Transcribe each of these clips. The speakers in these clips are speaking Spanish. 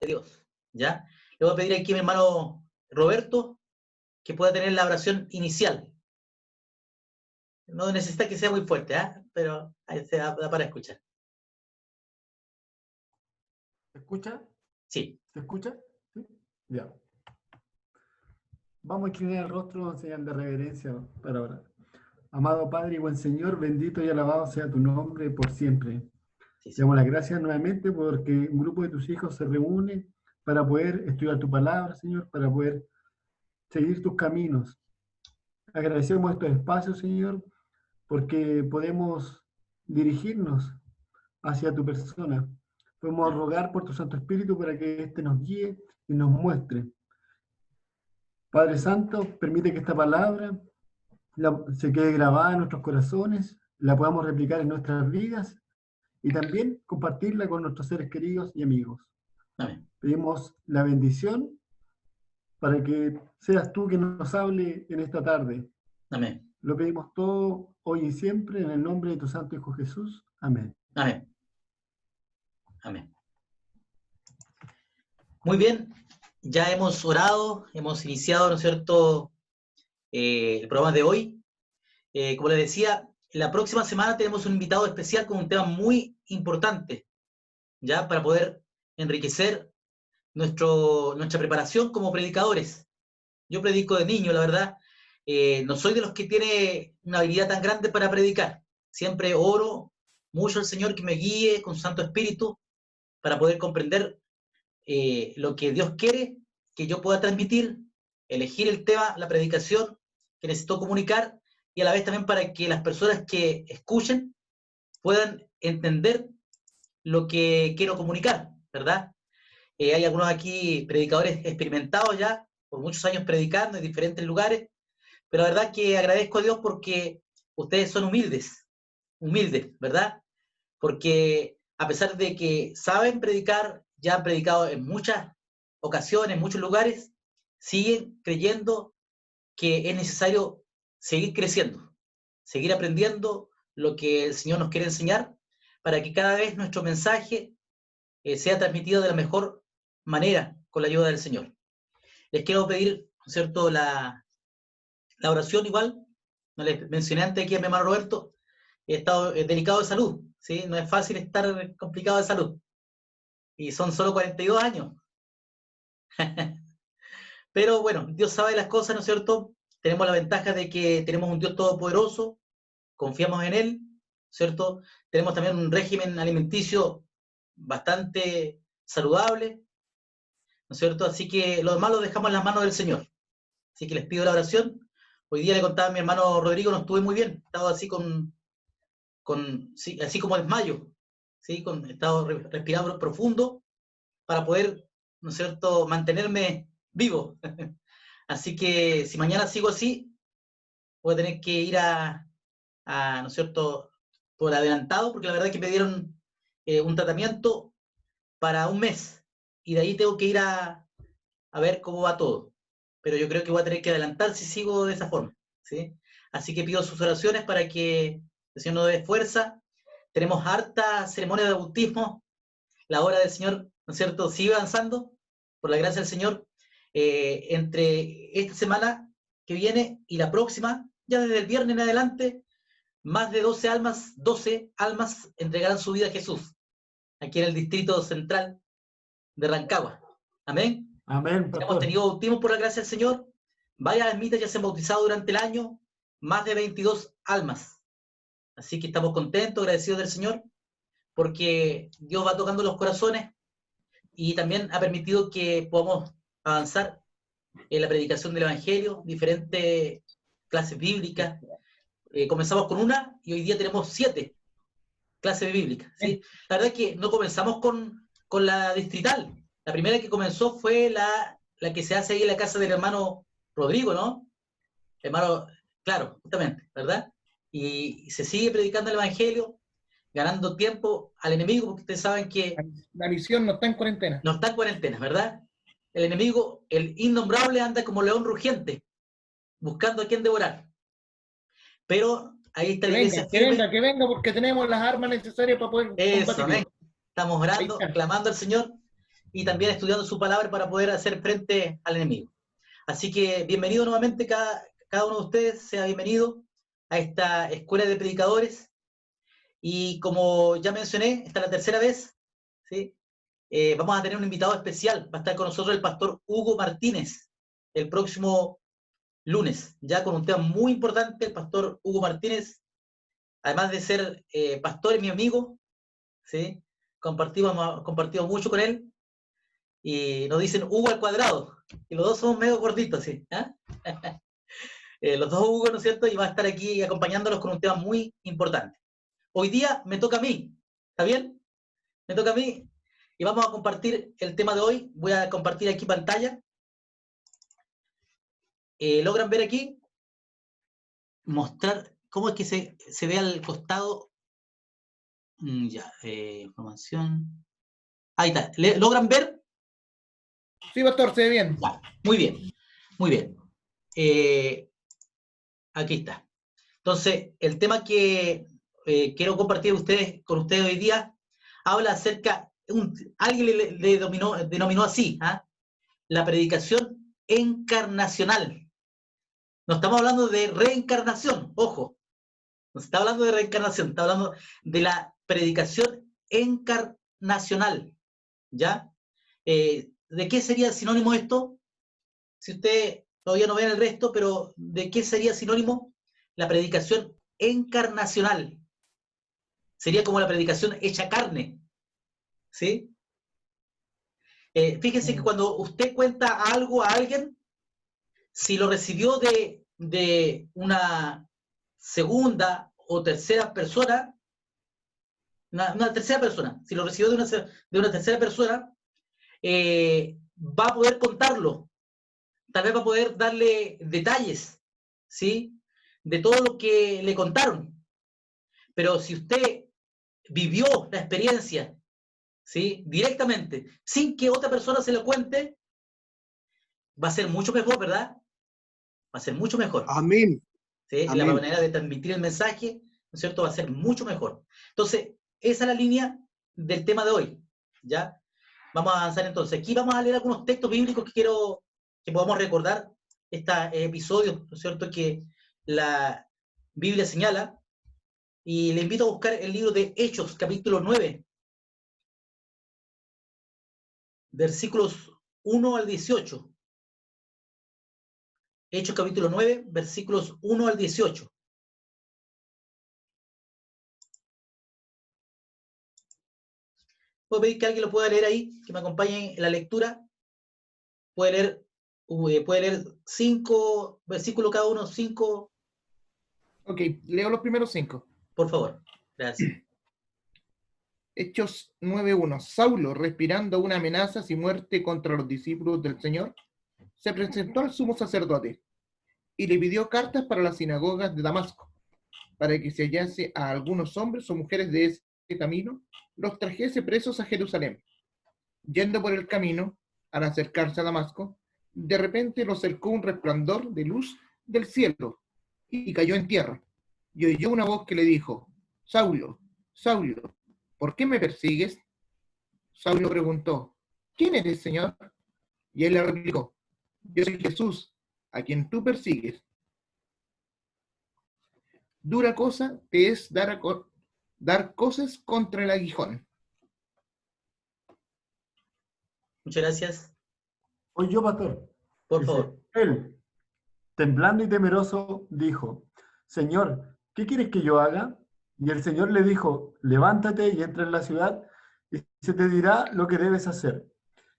de Dios, ¿ya? Le voy a pedir aquí a mi hermano Roberto que pueda tener la oración inicial. No necesita que sea muy fuerte, pero ahí se da para escuchar. ¿Se escucha? Sí. ¿Se escucha? ¿Sí? Ya. Vamos a inclinar el rostro en señal de reverencia para orar. Amado Padre y buen Señor, bendito y alabado sea tu nombre por siempre. Sí, Te sí. damos las gracias nuevamente porque un grupo de tus hijos se reúne para poder estudiar tu palabra, Señor, para poder seguir tus caminos. Agradecemos estos espacios, Señor, porque podemos dirigirnos hacia tu persona. Podemos rogar por tu Santo Espíritu para que éste nos guíe y nos muestre. Padre Santo, permite que esta palabra se quede grabada en nuestros corazones, la podamos replicar en nuestras vidas y también compartirla con nuestros seres queridos y amigos. Amén. Pedimos la bendición para que seas tú quien nos hable en esta tarde. Amén. Lo pedimos todo hoy y siempre en el nombre de tu Santo Hijo Jesús. Amén. Amén. Amén. Muy bien, ya hemos orado, hemos iniciado, ¿no es cierto?, el programa de hoy. Como les decía, la próxima semana tenemos un invitado especial con un tema muy importante, ya para poder enriquecer nuestra preparación como predicadores. Yo predico de niño, la verdad. No soy de los que tiene una habilidad tan grande para predicar. Siempre oro mucho al Señor que me guíe con su Santo Espíritu para poder comprender lo que Dios quiere que yo pueda transmitir, elegir el tema, la predicación que necesito comunicar y a la vez también para que las personas que escuchen puedan entender lo que quiero comunicar, ¿verdad? Hay algunos aquí predicadores experimentados ya, por muchos años predicando en diferentes lugares, pero la verdad que agradezco a Dios porque ustedes son humildes, ¿verdad? Porque a pesar de que saben predicar, ya han predicado en muchas ocasiones, en muchos lugares, siguen creyendo que es necesario seguir creciendo, seguir aprendiendo lo que el Señor nos quiere enseñar para que cada vez nuestro mensaje sea transmitido de la mejor manera con la ayuda del Señor. Les quiero pedir, ¿no es cierto?, la oración igual. No les mencioné antes aquí a mi hermano Roberto, he estado delicado de salud, ¿sí? No es fácil estar complicado de salud. Y son solo 42 años. Pero bueno, Dios sabe las cosas, ¿no es cierto? Tenemos la ventaja de que tenemos un Dios todopoderoso, confiamos en Él, ¿cierto? Tenemos también un régimen alimenticio bastante saludable, ¿no es cierto? Así que lo demás lo dejamos en las manos del Señor. Así que les pido la oración. Hoy día le contaba a mi hermano Rodrigo, no estuve muy bien, estaba así sí, así como desmayo, ¿sí? Estado respirando profundo para poder, ¿no es cierto?, mantenerme vivo. Así que si mañana sigo así, voy a tener que ir ¿no es cierto?, por adelantado, porque la verdad es que me dieron un tratamiento para un mes y de ahí tengo que ir a ver cómo va todo. Pero yo creo que voy a tener que adelantar si sigo de esa forma, ¿sí? Así que pido sus oraciones para que el Señor nos dé fuerza. Tenemos harta ceremonia de bautismo. La obra del Señor, ¿no es cierto?, sigue avanzando, por la gracia del Señor. Entre esta semana que viene y la próxima, ya desde el viernes en adelante, más de 12 almas entregarán su vida a Jesús, aquí en el distrito central de Rancagua. Amén. Amén, Hemos pastor. tenido bautismo por la gracia del Señor. Varias almitas ya se han bautizado durante el año, más de 22 almas. Así que estamos contentos, agradecidos del Señor, porque Dios va tocando los corazones y también ha permitido que podamos avanzar en la predicación del Evangelio, diferentes clases bíblicas. Comenzamos con una y hoy día tenemos 7 clases bíblicas, ¿sí? La verdad es que no comenzamos con la distrital. La primera que comenzó fue la que se hace ahí en la casa del hermano Rodrigo, ¿no? Hermano, claro, justamente, ¿verdad? Y se sigue predicando el Evangelio, ganando tiempo al enemigo, porque ustedes saben que La misión no está en cuarentena. no está en cuarentena, ¿verdad? El enemigo, el innombrable, anda como león rugiente, buscando a quien devorar. Pero ahí está la iglesia firme. Que venga, porque tenemos las armas necesarias para poder Eso, combatirlo. amén. Estamos orando, clamando al Señor, y también estudiando su palabra para poder hacer frente al enemigo. Así que bienvenido nuevamente cada uno de ustedes, sea bienvenido a esta escuela de predicadores. Y como ya mencioné, esta es la tercera vez, ¿sí? Vamos a tener un invitado especial. Va a estar con nosotros el pastor Hugo Martínez el próximo lunes, ya con un tema muy importante. El pastor Hugo Martínez, además de ser pastor, es mi amigo, ¿sí? Compartimos mucho con él y nos dicen Hugo al cuadrado, y los dos somos medio gorditos, ¿sí? ¿Ah? Los dos Hugo, ¿no es cierto? Y va a estar aquí acompañándonos con un tema muy importante. Hoy día me toca a mí, ¿está bien? Me toca a mí y vamos a compartir el tema de hoy. Voy a compartir aquí pantalla. ¿Logran ver aquí? Mostrar cómo es que se ve al costado. Ya, información. Ahí está. ¿Logran ver? Sí, pastor, se ve bien. Ya, muy bien, muy bien. Aquí está. Entonces, el tema que quiero compartir con ustedes hoy día habla acerca, alguien le denominó así, ¿ah? La predicación encarnacional. No estamos hablando de reencarnación, ojo, no se está hablando de reencarnación, está hablando de la predicación encarnacional, ¿ya? ¿De qué sería sinónimo esto? Si usted todavía no ve el resto, pero ¿de qué sería sinónimo? La predicación encarnacional. Sería como la predicación hecha carne, ¿sí? Fíjese que cuando usted cuenta algo a alguien, si lo recibió de una segunda o tercera persona, una tercera persona, si lo recibió de una tercera persona, va a poder contarlo, tal vez va a poder darle detalles, ¿sí? De todo lo que le contaron. Pero si usted vivió la experiencia, ¿sí? Directamente, sin que otra persona se lo cuente, va a ser mucho mejor, ¿verdad? Va a ser mucho mejor. Amén. ¿Sí? La Amén. manera de transmitir el mensaje, ¿no es cierto?, va a ser mucho mejor. Entonces, esa es la línea del tema de hoy, ¿ya? Vamos a avanzar entonces. Aquí vamos a leer algunos textos bíblicos que quiero que podamos recordar estos episodios, ¿no es cierto?, que la Biblia señala, y le invito a buscar el libro de Hechos, capítulo 9, versículos 1 al 18. Hechos capítulo 9, versículos 1 al 18. Puedo pedir que alguien lo pueda leer ahí, que me acompañe en la lectura. Puede leer 5 versículos cada uno, 5, Ok, leo los primeros 5. por favor. Gracias. Hechos 9:1. Saulo, respirando una amenaza y muerte contra los discípulos del Señor, se presentó al sumo sacerdote y le pidió cartas para las sinagogas de Damasco, para que se hallase a algunos hombres o mujeres de ese camino, los trajese presos a Jerusalén. Yendo por el camino, al acercarse a Damasco, de repente lo cercó un resplandor de luz del cielo y cayó en tierra. Y oyó una voz que le dijo: Saulo, Saulo, ¿por qué me persigues? Saulo preguntó: ¿Quién eres, Señor? Y él le replicó: Yo soy Jesús, a quien tú persigues. Dura cosa te es dar cosas contra el aguijón. Muchas gracias. Hoy yo, pastor. Por Dice, favor. él, temblando y temeroso, dijo, Señor, ¿qué quieres que yo haga? Y el Señor le dijo, levántate y entra en la ciudad y se te dirá lo que debes hacer.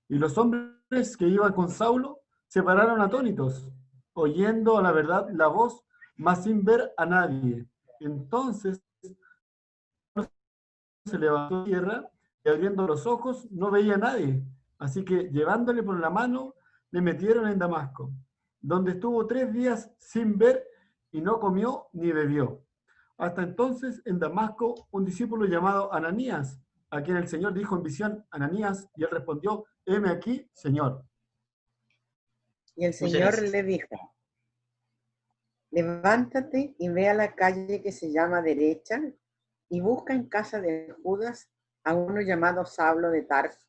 Y los hombres que iban con Saulo se pararon atónitos, oyendo a la verdad la voz, mas sin ver a nadie. Entonces se levantó a tierra y abriendo los ojos no veía a nadie. Así que llevándole por la mano, le metieron en Damasco, donde estuvo 3 días sin ver y no comió ni bebió. Hasta entonces en Damasco un discípulo llamado Ananías, a quien el Señor dijo en visión, Ananías, y él respondió, heme aquí, Señor. Y el Muchas Señor gracias. le dijo, levántate y ve a la calle que se llama Derecha y busca en casa de Judas a uno llamado Saulo de Tarso,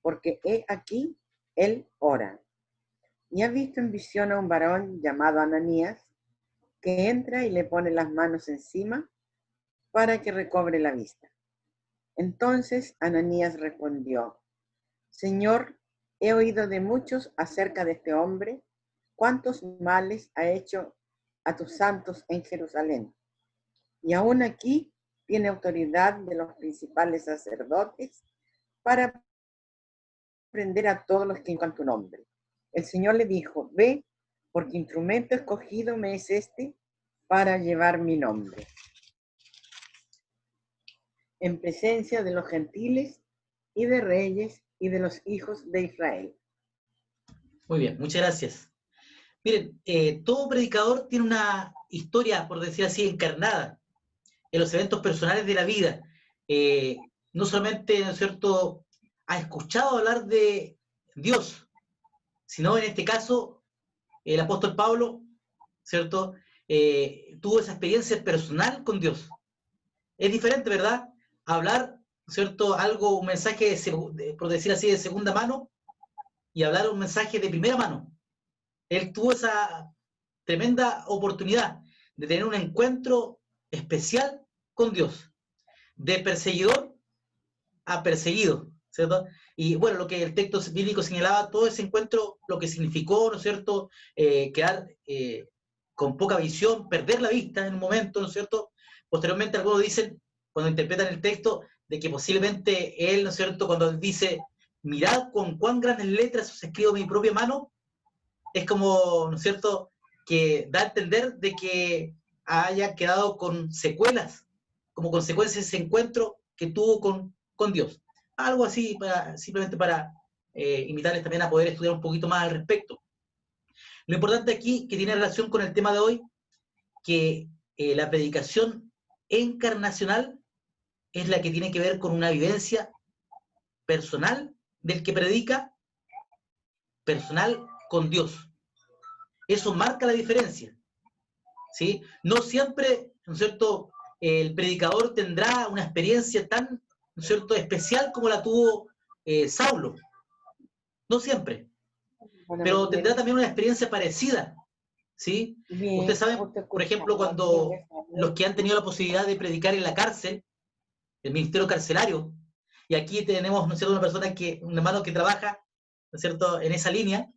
porque he aquí, él ora. Y ha visto en visión a un varón llamado Ananías, que entra y le pone las manos encima para que recobre la vista. Entonces Ananías respondió: Señor, he oído de muchos acerca de este hombre, cuántos males ha hecho a tus santos en Jerusalén. Y aún aquí tiene autoridad de los principales sacerdotes para prender a todos los que invocan tu nombre. El Señor le dijo: ve, porque instrumento escogido me es este para llevar mi nombre en presencia de los gentiles y de reyes y de los hijos de Israel. Muy bien, muchas gracias. Miren, todo predicador tiene una historia, por decir así, encarnada en los eventos personales de la vida. No solamente, ¿no es cierto?, ha escuchado hablar de Dios, sino en este caso, el apóstol Pablo, ¿cierto?, tuvo esa experiencia personal con Dios. Es diferente, ¿verdad?, hablar, ¿cierto?, algo, un mensaje, por decir así, de segunda mano, y hablar un mensaje de primera mano. Él tuvo esa tremenda oportunidad de tener un encuentro especial con Dios, de perseguidor a perseguido, ¿cierto? Y bueno, lo que el texto bíblico señalaba, todo ese encuentro, lo que significó, ¿no es cierto?, quedar con poca visión, perder la vista en un momento, ¿no es cierto? Posteriormente algunos dicen, cuando interpretan el texto, de que posiblemente él, ¿no es cierto?, cuando él dice, mirad con cuán grandes letras os escribo mi propia mano, es como, ¿no es cierto?, que da a entender de que haya quedado con secuelas, como consecuencia de ese encuentro que tuvo con Dios. Algo así, simplemente para invitarles también a poder estudiar un poquito más al respecto. Lo importante aquí, que tiene relación con el tema de hoy, que la predicación encarnacional es la que tiene que ver con una vivencia personal del que predica, personal con Dios. Eso marca la diferencia, ¿sí? No siempre, ¿no es cierto?, el predicador tendrá una experiencia tan, ¿no es cierto?, especial como la tuvo Saulo. No siempre, pero tendrá también una experiencia parecida, ¿sí? Ustedes saben, por ejemplo, cuando los que han tenido la posibilidad de predicar en la cárcel, el ministerio carcelario, y aquí tenemos, ¿no es cierto?, un hermano que trabaja, ¿no es cierto?, en esa línea,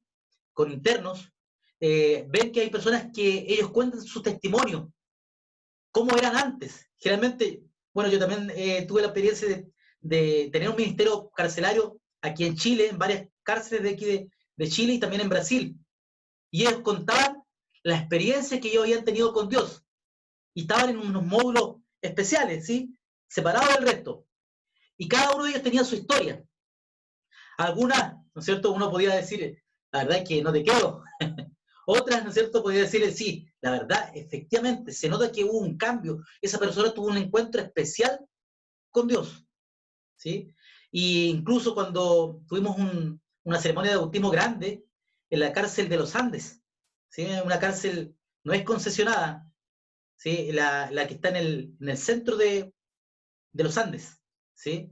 con internos, ven que hay personas que ellos cuentan su testimonio, cómo eran antes. Generalmente, bueno, yo también tuve la experiencia de tener un ministerio carcelario aquí en Chile, en varias cárceles de aquí de Chile y también en Brasil. Y ellos contaban la experiencia que ellos habían tenido con Dios. Y estaban en unos módulos especiales, ¿sí?, separados del resto. Y cada uno de ellos tenía su historia. Algunas, ¿no es cierto?, uno podía decir, la verdad es que no te creo. Otras, ¿no es cierto?, podía decirle, sí, la verdad, efectivamente, se nota que hubo un cambio. Esa persona tuvo un encuentro especial con Dios, ¿sí? Y incluso cuando tuvimos una ceremonia de bautismo grande en la cárcel de los Andes, ¿sí? Una cárcel no es concesionada, ¿sí?, la que está en el centro de los Andes, ¿sí?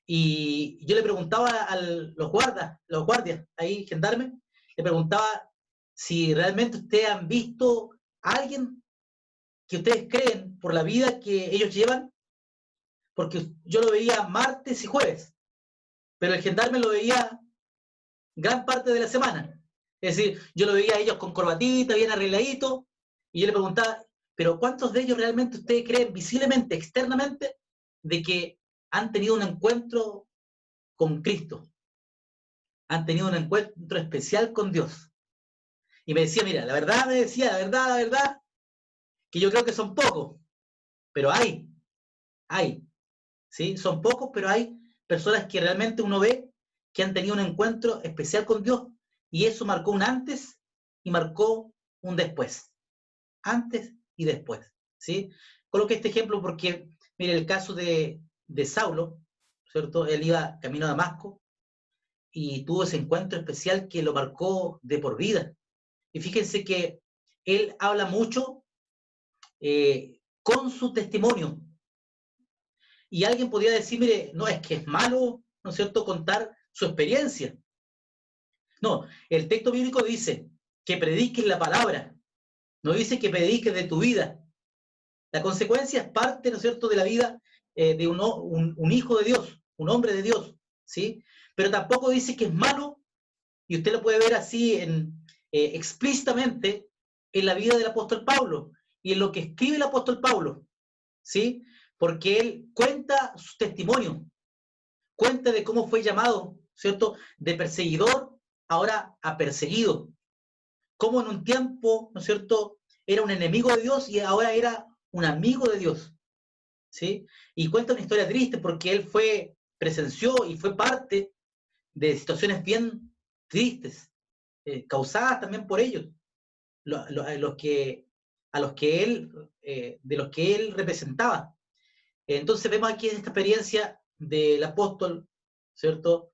Y yo le preguntaba a los guardias, ahí, gendarmes, le preguntaba si realmente ustedes han visto a alguien que ustedes creen por la vida que ellos llevan, porque yo lo veía martes y jueves, pero el gendarme lo veía gran parte de la semana. Es decir, yo lo veía a ellos con corbatita, bien arregladito, y yo le preguntaba, pero ¿cuántos de ellos realmente ustedes creen visiblemente, externamente, de que han tenido un encuentro con Cristo? Han tenido un encuentro especial con Dios. Y me decía, mira, la verdad, me decía, la verdad, que yo creo que son pocos, pero hay, ¿sí? Son pocos, pero hay personas que realmente uno ve que han tenido un encuentro especial con Dios, y eso marcó un antes y marcó un después. Antes y después, ¿sí? Coloqué este ejemplo porque, mire, el caso de Saulo, ¿cierto? Él iba camino a Damasco y tuvo ese encuentro especial que lo marcó de por vida. Y fíjense que él habla mucho con su testimonio. Y alguien podría decir, mire, no, es que es malo, ¿no es cierto?, contar su experiencia. No, el texto bíblico dice que prediques la palabra, no dice que prediques de tu vida. La consecuencia es parte, ¿no es cierto?, de la vida de un hijo de Dios, un hombre de Dios, ¿sí? Pero tampoco dice que es malo, y usted lo puede ver así explícitamente en la vida del apóstol Pablo y en lo que escribe el apóstol Pablo, ¿sí? Porque él cuenta su testimonio, cuenta de cómo fue llamado, ¿cierto?, de perseguidor ahora a perseguido, cómo en un tiempo, ¿no es cierto?, era un enemigo de Dios y ahora era un amigo de Dios, ¿sí? Y cuenta una historia triste porque él presenció y fue parte de situaciones bien tristes, causadas también por ellos, de los que él representaba. Entonces vemos aquí esta experiencia del apóstol, ¿cierto?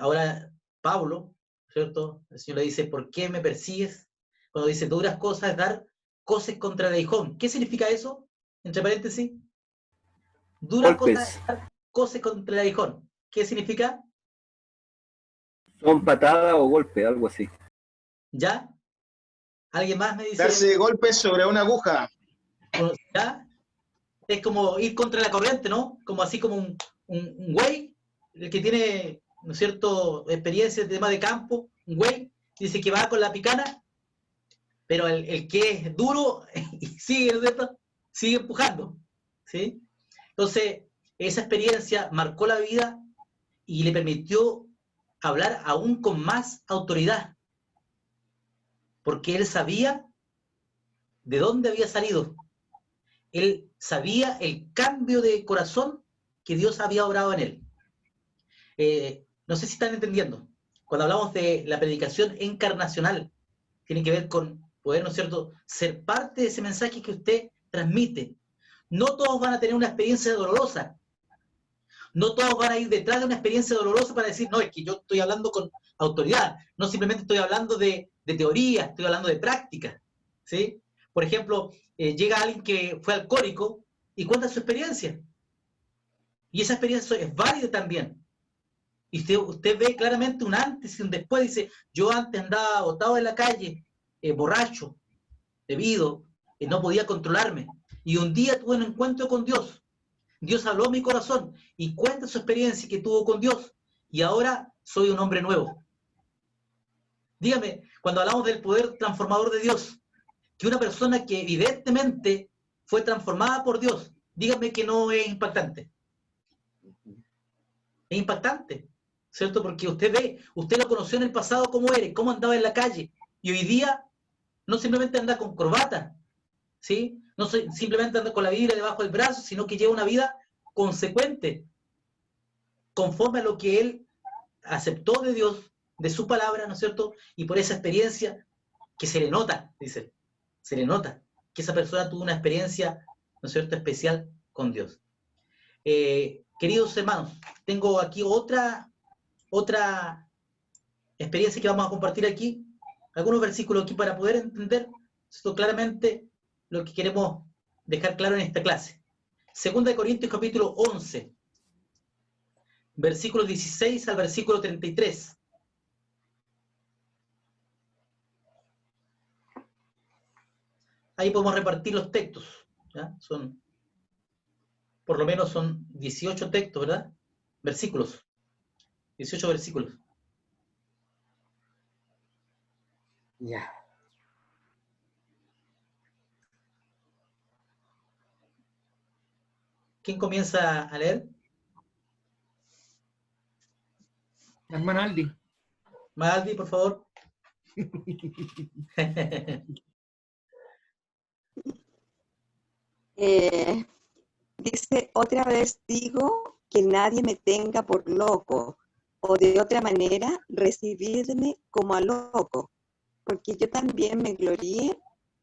Ahora Pablo, ¿cierto? El Señor le dice, ¿por qué me persigues? Cuando dice, duras cosas, dar coces contra el aguijón. ¿Qué significa eso? Entre paréntesis. Duras cosas, Golpes. dar coces contra el aguijón. ¿Qué significa? Son patadas o golpes, algo así. ¿Ya? ¿Alguien más me dice? Darse golpes sobre una aguja. ¿Ya? Es como ir contra la corriente, ¿no? Como así como un güey, el que tiene, ¿no es cierto?, experiencia de tema de campo, un güey, dice que va con la picana, pero el que es duro y sigue, ¿no es cierto?, sigue empujando, ¿sí? Entonces, esa experiencia marcó la vida y le permitió hablar aún con más autoridad, porque él sabía de dónde había salido. Él sabía el cambio de corazón que Dios había obrado en él. No sé si están entendiendo. Cuando hablamos de la predicación encarnacional, tiene que ver con poder, ¿no es cierto?, ser parte de ese mensaje que usted transmite. No todos van a tener una experiencia dolorosa. No todos van a ir detrás de una experiencia dolorosa para decir, no, es que yo estoy hablando con autoridad. No simplemente estoy hablando de teoría, estoy hablando de práctica, ¿sí? Por ejemplo, llega alguien que fue alcohólico y cuenta su experiencia. Y esa experiencia es válida también. Y usted ve claramente un antes y un después. Dice, yo antes andaba botado en la calle, borracho, bebido, no podía controlarme. Y un día tuve un encuentro con Dios. Dios habló a mi corazón y cuenta su experiencia que tuvo con Dios. Y ahora soy un hombre nuevo. Dígame, cuando hablamos del poder transformador de Dios, que una persona que evidentemente fue transformada por Dios, dígame que no es impactante. Es impactante, ¿cierto? Porque usted lo conoció en el pasado cómo era, cómo andaba en la calle, y hoy día no simplemente anda con corbata, ¿sí? No simplemente anda con la Biblia debajo del brazo, sino que lleva una vida consecuente, conforme a lo que él aceptó de Dios, de su palabra, ¿no es cierto? Y por esa experiencia que se le nota, dice, se le nota que esa persona tuvo una experiencia, ¿no es cierto?, especial con Dios. Queridos hermanos, tengo aquí otra experiencia que vamos a compartir aquí, algunos versículos aquí para poder entender esto claramente lo que queremos dejar claro en esta clase. Segunda de Corintios capítulo 11, versículos 16 al versículo 33. Ahí podemos repartir los textos, ¿ya? Por lo menos son 18 textos, ¿verdad? Versículos. 18 versículos. Ya. ¿Quién comienza a leer? La hermana Aldi. Maldi, por favor. Dice, otra vez digo que nadie me tenga por loco, o de otra manera recibirme como a loco, porque yo también me glorié,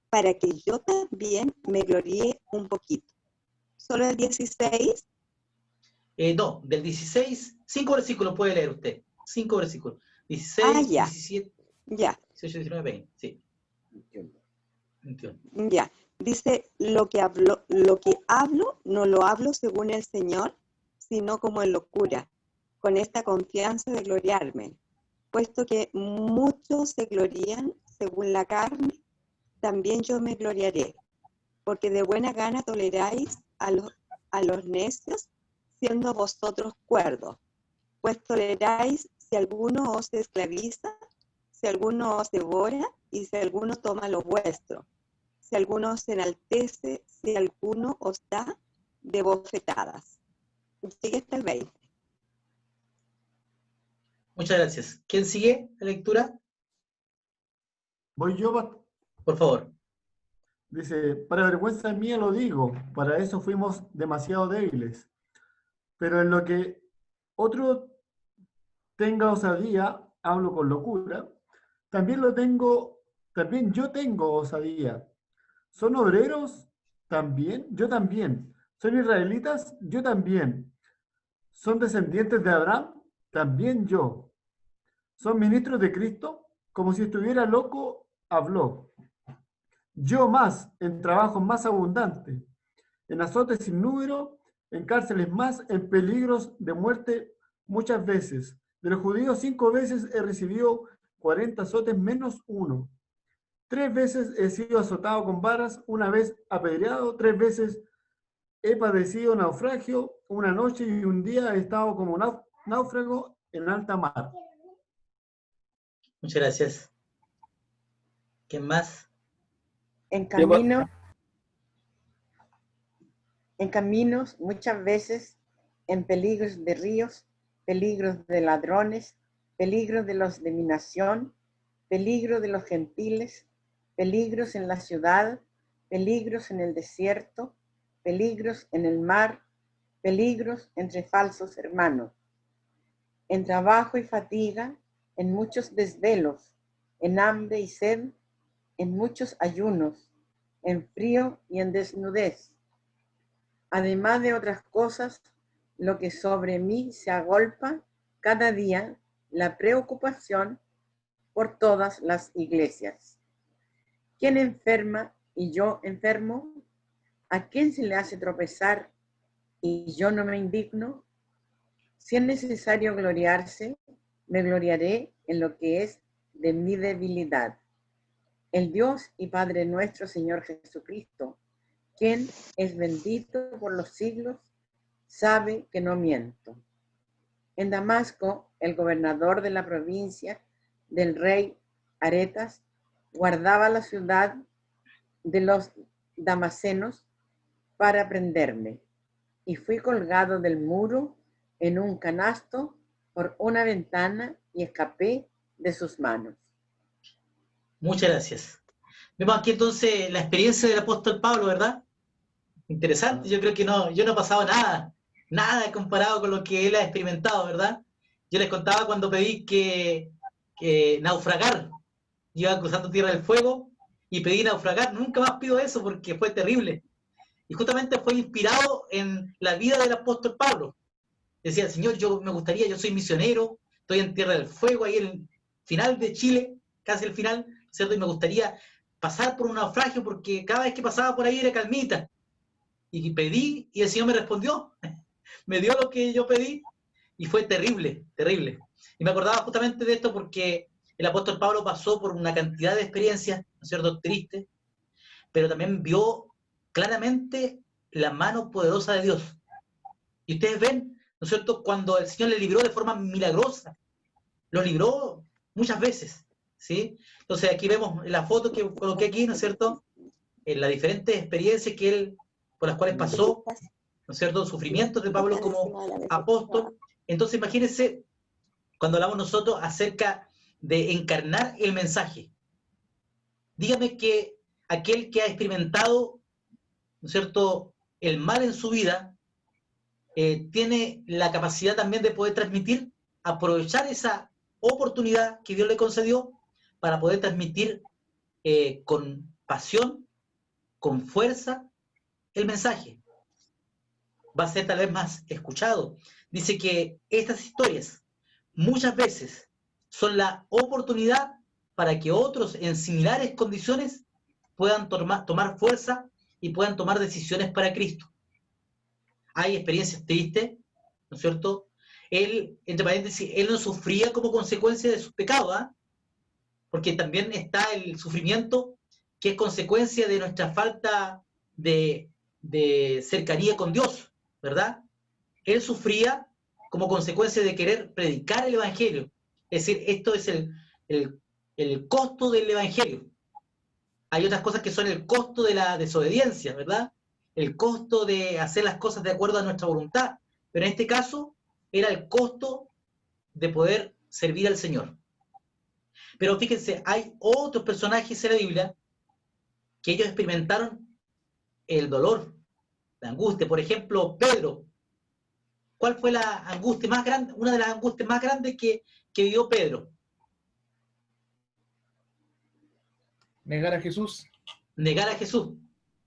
para que yo también me gloríe un poquito. ¿Solo el 16? No, del 16, 5 versículos puede leer usted. 5 versículos. 16, ya. 17, Ya, 18, 19, 20. Sí. 21. ya. Dice, lo que hablo no lo hablo según el Señor, sino como en locura, con esta confianza de gloriarme, puesto que muchos se glorían según la carne, también yo me gloriaré, porque de buena gana toleráis a los necios, siendo vosotros cuerdos, pues toleráis si alguno os esclaviza, si alguno os devora, y si alguno toma lo vuestro, si alguno os enaltece, si alguno os da de bofetadas. Sigue hasta el 20. Muchas gracias. ¿Quién sigue la lectura? Voy yo, Por favor. dice, para vergüenza mía lo digo, para eso fuimos demasiado débiles. Pero en lo que otro tenga osadía, hablo con locura, también yo tengo osadía. ¿Son obreros? También, yo también. ¿Son israelitas? Yo también. ¿Son descendientes de Abraham? También yo. ¿Son ministros de Cristo? Como si estuviera loco, habló. Yo más, en trabajos más abundantes, en azotes sin número, en cárceles más, en peligros de muerte muchas veces. De los judíos 5 veces he recibido 40 azotes menos uno. 3 veces he sido azotado con varas, 1 vez apedreado, 3 veces he padecido naufragio, 1 noche y 1 día he estado como náufrago en alta mar. Muchas gracias. ¿Quién más? En caminos, muchas veces, en peligros de ríos, peligros de ladrones, peligros de los de mi nación, peligros de los gentiles, peligros en la ciudad, peligros en el desierto, peligros en el mar, peligros entre falsos hermanos, en trabajo y fatiga, en muchos desvelos, en hambre y sed, en muchos ayunos, en frío y en desnudez. Además de otras cosas, lo que sobre mí se agolpa cada día, la preocupación por todas las iglesias. ¿Quién enferma y yo enfermo? ¿A quién se le hace tropezar y yo no me indigno? Si es necesario gloriarse, me gloriaré en lo que es de mi debilidad. El Dios y Padre nuestro Señor Jesucristo, quien es bendito por los siglos, sabe que no miento. En Damasco, el gobernador de la provincia del rey Aretas guardaba la ciudad de los damasenos para prenderme, y fui colgado del muro en un canasto por una ventana y escapé de sus manos. Muchas gracias. Vemos aquí entonces la experiencia del apóstol Pablo, ¿verdad? Interesante. Yo creo que yo no he pasado nada comparado con lo que él ha experimentado, ¿verdad? Yo les contaba cuando pedí que naufragar, iba cruzando Tierra del Fuego y pedí naufragar. Nunca más pido eso porque fue terrible. Y justamente fue inspirado en la vida del apóstol Pablo. Decía, Señor, yo soy misionero, estoy en Tierra del Fuego, ahí en el final de Chile, casi el final, ¿cierto? Y me gustaría pasar por un naufragio porque cada vez que pasaba por ahí era calmita. Y pedí y el Señor me respondió, me dio lo que yo pedí y fue terrible, terrible. Y me acordaba justamente de esto porque el apóstol Pablo pasó por una cantidad de experiencias, ¿no es cierto?, tristes, pero también vio claramente la mano poderosa de Dios. Y ustedes ven, ¿no es cierto?, cuando el Señor le libró de forma milagrosa, lo libró muchas veces, ¿sí? Entonces aquí vemos en la foto que coloqué aquí, ¿no es cierto?, en las diferentes experiencias que él, por las cuales pasó, ¿no es cierto?, sufrimientos de Pablo como apóstol. Entonces imagínense cuando hablamos nosotros acerca de encarnar el mensaje. Dígame que aquel que ha experimentado, ¿no es cierto?, el mal en su vida, tiene la capacidad también de poder transmitir, aprovechar esa oportunidad que Dios le concedió para poder transmitir con pasión, con fuerza, el mensaje. Va a ser tal vez más escuchado. Dice que estas historias muchas veces son la oportunidad para que otros en similares condiciones puedan tomar fuerza y puedan tomar decisiones para Cristo. Hay experiencias tristes, ¿no es cierto? Él, entre paréntesis, él no sufría como consecuencia de sus pecados, ¿ah? Porque también está el sufrimiento que es consecuencia de nuestra falta de cercanía con Dios, ¿verdad? Él sufría como consecuencia de querer predicar el Evangelio. Es decir, esto es el costo del Evangelio. Hay otras cosas que son el costo de la desobediencia, ¿verdad? El costo de hacer las cosas de acuerdo a nuestra voluntad. Pero en este caso era el costo de poder servir al Señor. Pero fíjense, hay otros personajes en la Biblia que ellos experimentaron el dolor, la angustia. Por ejemplo, Pedro. ¿Cuál fue la angustia más grande? Una de las angustias más grandes que vivió Pedro. Negar a Jesús. Negar a Jesús.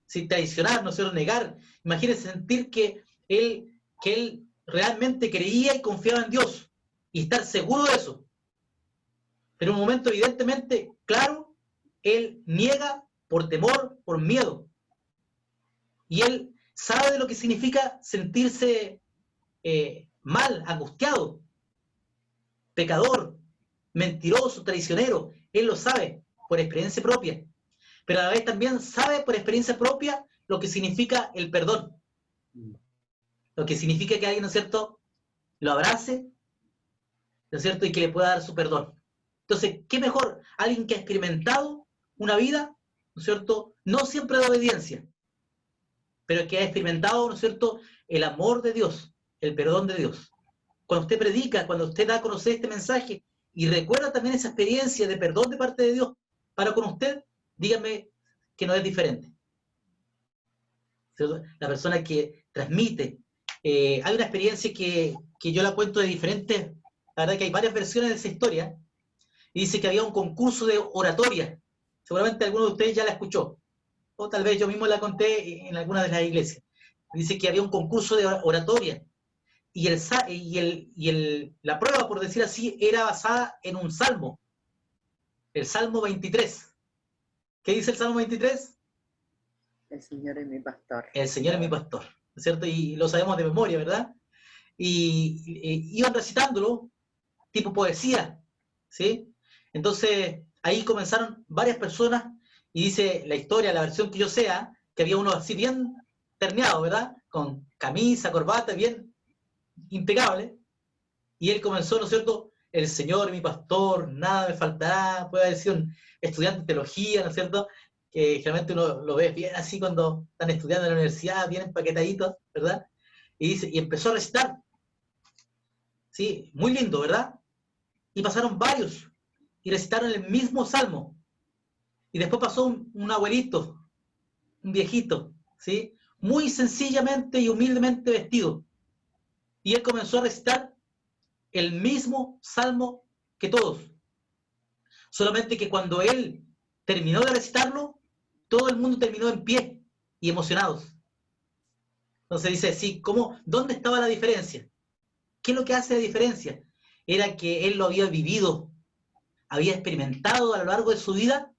Sin traicionar, no solo negar. Imagínense sentir que él realmente creía y confiaba en Dios. Y estar seguro de eso. Pero en un momento evidentemente claro, él niega por temor, por miedo. Y él sabe de lo que significa sentirse mal, angustiado, pecador, mentiroso, traicionero. Él lo sabe por experiencia propia. Pero a la vez también sabe por experiencia propia lo que significa el perdón. Lo que significa que alguien, ¿no es cierto?, lo abrace, ¿no es cierto?, y que le pueda dar su perdón. Entonces, ¿qué mejor? Alguien que ha experimentado una vida, ¿no es cierto?, no siempre de obediencia, pero que ha experimentado, ¿no es cierto?, el amor de Dios, el perdón de Dios. Cuando usted predica, cuando usted da a conocer este mensaje y recuerda también esa experiencia de perdón de parte de Dios para con usted, dígame que no es diferente. ¿Cierto? La persona que transmite. Hay una experiencia que yo la cuento de diferentes, la verdad que hay varias versiones de esa historia, y dice que había un concurso de oratoria. Seguramente alguno de ustedes ya la escuchó, o tal vez yo mismo la conté en alguna de las iglesias. Dice que había un concurso de oratoria, y la prueba, por decir así, era basada en un salmo, el Salmo 23. ¿Qué dice el Salmo 23? El Señor es mi pastor. El Señor es mi pastor, ¿no es cierto? Y lo sabemos de memoria, ¿verdad? Y iban recitándolo, tipo poesía, ¿sí? Entonces, ahí comenzaron varias personas, y dice la historia, la versión que yo sea, que había uno así bien terneado, ¿verdad? Con camisa, corbata, bien impecable, y él comenzó, ¿no es cierto? El Señor, mi pastor, nada me faltará. Puede haber sido un estudiante de teología, ¿no es cierto?, que generalmente uno lo ve bien así cuando están estudiando en la universidad, bien empaquetaditos, ¿verdad? Y dice, y empezó a recitar, ¿sí? Muy lindo, ¿verdad? Y pasaron varios, y recitaron el mismo salmo. Y después pasó un abuelito, un viejito, ¿sí? Muy sencillamente y humildemente vestido. Y él comenzó a recitar el mismo salmo que todos. Solamente que cuando él terminó de recitarlo, todo el mundo terminó en pie y emocionados. Entonces dice, sí, ¿dónde estaba la diferencia? ¿Qué es lo que hace la diferencia? Era que él lo había vivido, había experimentado a lo largo de su vida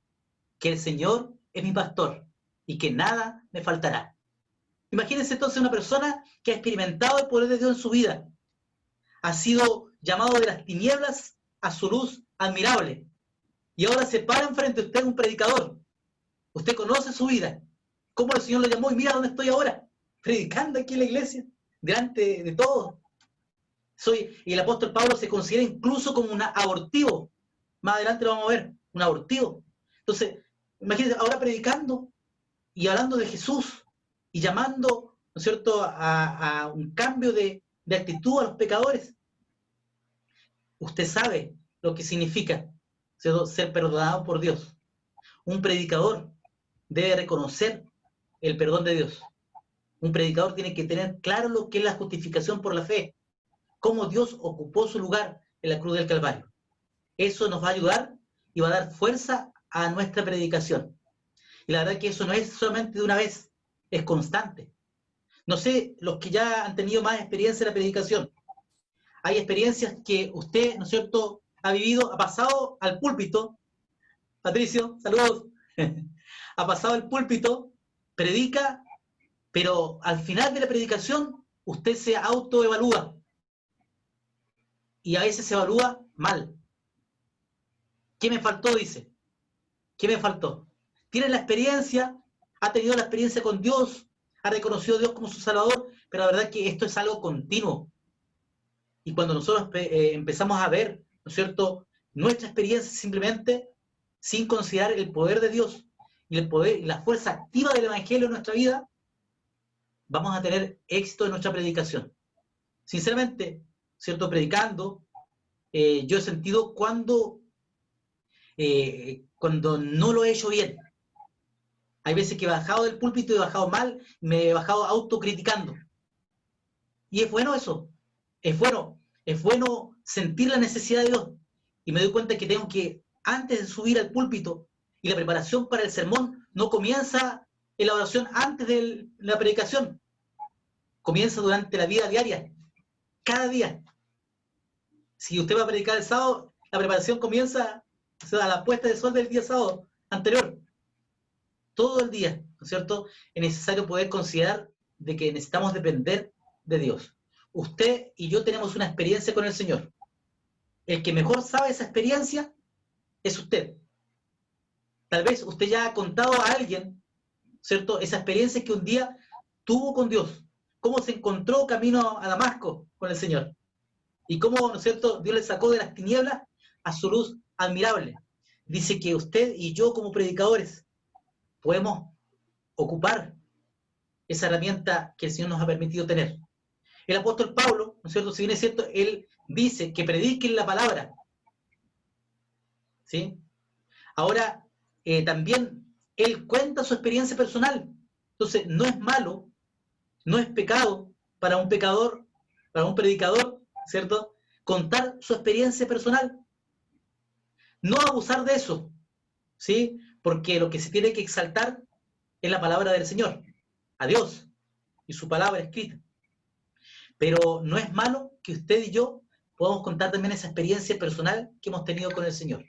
que el Señor es mi pastor y que nada me faltará. Imagínense entonces una persona que ha experimentado el poder de Dios en su vida, ha sido llamado de las tinieblas a su luz admirable, y ahora se para enfrente de usted un predicador. Usted conoce su vida, cómo el Señor lo llamó, y mira dónde estoy ahora, predicando aquí en la iglesia, delante de todos. Y el apóstol Pablo se considera incluso como un abortivo. Más adelante lo vamos a ver, un abortivo. Entonces, imagínense, ahora predicando y hablando de Jesús y llamando, ¿no es cierto?, a un cambio de actitud a los pecadores. Usted sabe lo que significa ser perdonado por Dios. Un predicador debe reconocer el perdón de Dios. Un predicador tiene que tener claro lo que es la justificación por la fe, cómo Dios ocupó su lugar en la cruz del Calvario. Eso nos va a ayudar y va a dar fuerza a nuestra predicación. Y la verdad que eso no es solamente de una vez, es constante. No sé, los que ya han tenido más experiencia en la predicación, hay experiencias que usted, ¿no es cierto?, ha vivido, ha pasado al púlpito. Patricio, saludos. Ha pasado al púlpito, predica, pero al final de la predicación usted se autoevalúa. y a veces se evalúa mal. ¿Qué me faltó? Dice. ¿Qué me faltó? Tiene la experiencia, ha tenido la experiencia con Dios, ha reconocido a Dios como su Salvador, pero la verdad es que esto es algo continuo. Y cuando nosotros empezamos a ver, ¿no es cierto?, nuestra experiencia simplemente sin considerar el poder de Dios y el poder y la fuerza activa del Evangelio en nuestra vida, vamos a tener éxito en nuestra predicación. Sinceramente, ¿cierto?, predicando, yo he sentido cuando no lo he hecho bien. Hay veces que he bajado del púlpito y he bajado mal, me he bajado autocriticando. Y es bueno eso, es bueno sentir la necesidad de Dios. Y me doy cuenta que tengo que, antes de subir al púlpito, y la preparación para el sermón no comienza en la oración antes de la predicación, comienza durante la vida diaria, cada día. Si usted va a predicar el sábado, la preparación comienza a la puesta de sol del día sábado anterior. Todo el día, ¿no es cierto? Es necesario poder considerar de que necesitamos depender de Dios. Usted y yo tenemos una experiencia con el Señor. El que mejor sabe esa experiencia es usted. Tal vez usted ya ha contado a alguien, ¿cierto?, esa experiencia que un día tuvo con Dios. Cómo se encontró camino a Damasco con el Señor. Y cómo, ¿no es cierto?, Dios le sacó de las tinieblas a su luz admirable. Dice que usted y yo como predicadores podemos ocupar esa herramienta que el Señor nos ha permitido tener. El apóstol Pablo, ¿no es cierto?, si bien es cierto, él dice que prediquen la palabra. ¿Sí? Ahora, también él cuenta su experiencia personal. Entonces, no es malo, no es pecado para un pecador, para un predicador, ¿cierto?, contar su experiencia personal. No abusar de eso, ¿sí? Porque lo que se tiene que exaltar es la palabra del Señor, a Dios, y su palabra escrita. Pero no es malo que usted y yo podamos contar también esa experiencia personal que hemos tenido con el Señor.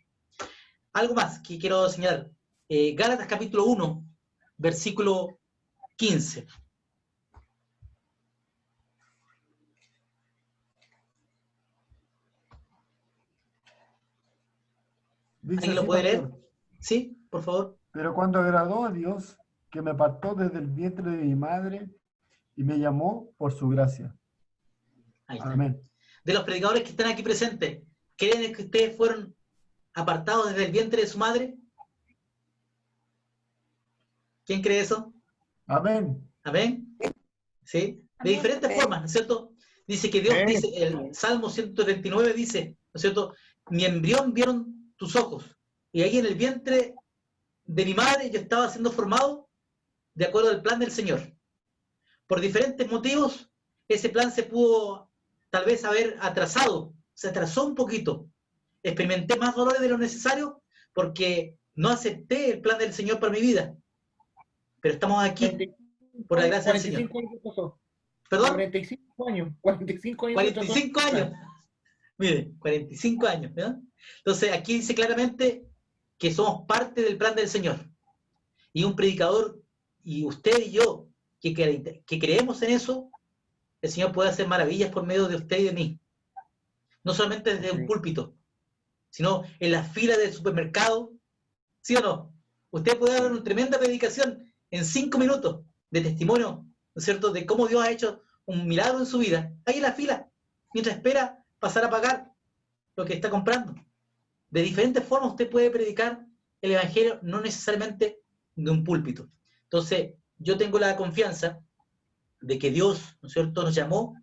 Algo más que quiero señalar. Gálatas capítulo 1, versículo 15. Dice ¿Alguien lo así, puede leer? pastor. ¿Sí? Por favor. Pero cuando agradó a Dios, que me apartó desde el vientre de mi madre y me llamó por su gracia. Ahí está. Amén. De los predicadores que están aquí presentes, ¿creen que ustedes fueron apartados desde el vientre de su madre? ¿Quién cree eso? Amén. ¿Amén? ¿Sí? De diferentes formas, ¿no es cierto? Dice que Dios dice, el Salmo 139 dice, ¿no es cierto?, mi embrión vieron tus ojos. Y ahí en el vientre de mi madre yo estaba siendo formado de acuerdo al plan del Señor. Por diferentes motivos, ese plan se pudo tal vez haber atrasado, se atrasó un poquito. Experimenté más dolores de lo necesario porque no acepté el plan del Señor para mi vida. Pero estamos aquí por la gracia del Señor. 45 años pasó. ¿Perdón? 45 años. 45 años. 45 años. Mire, 45 años, ¿no? Entonces, aquí dice claramente que somos parte del plan del Señor. Y un predicador, y usted y yo, que creemos en eso, el Señor puede hacer maravillas por medio de usted y de mí. No solamente desde un púlpito, sino en la fila del supermercado. ¿Sí o no? Usted puede dar una tremenda predicación en 5 minutos de testimonio, ¿no es cierto?, de cómo Dios ha hecho un milagro en su vida. Ahí en la fila, mientras espera pasar a pagar lo que está comprando. De diferentes formas usted puede predicar el Evangelio, no necesariamente de un púlpito. Entonces, yo tengo la confianza de que Dios, ¿no es cierto?, nos llamó,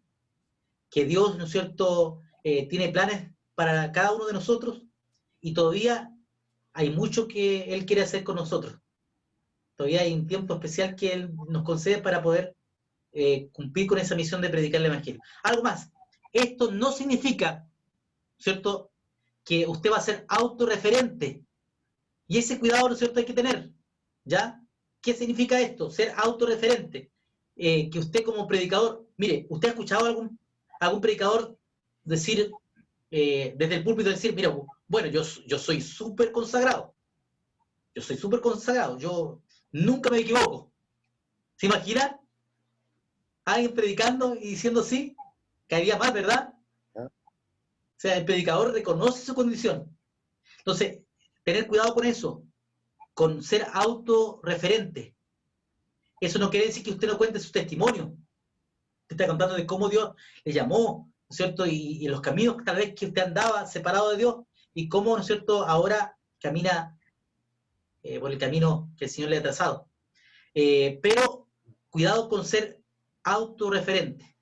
que Dios, ¿no es cierto?, tiene planes para cada uno de nosotros, y todavía hay mucho que Él quiere hacer con nosotros. Todavía hay un tiempo especial que Él nos concede para poder cumplir con esa misión de predicar el Evangelio. Algo más, esto no significa, ¿cierto?, que usted va a ser autorreferente. Y ese cuidado, ¿no es cierto?, hay que tener. ¿Ya? ¿Qué significa esto? Ser autorreferente. Que usted como predicador, mire, ¿usted ha escuchado algún predicador decir, desde el púlpito decir, mira, bueno, yo soy súper consagrado. Yo soy súper consagrado. Yo nunca me equivoco. ¿Se imagina? Alguien predicando y diciendo así, caería mal, ¿verdad? sea, el predicador reconoce su condición. Entonces, tener cuidado con eso, con ser autorreferente. Eso no quiere decir que usted no cuente su testimonio. Usted está contando de cómo Dios le llamó, ¿no es cierto? Y los caminos tal vez que usted andaba separado de Dios y cómo, ¿no es cierto?, ahora camina por el camino que el Señor le ha trazado. Pero cuidado con ser autorreferente.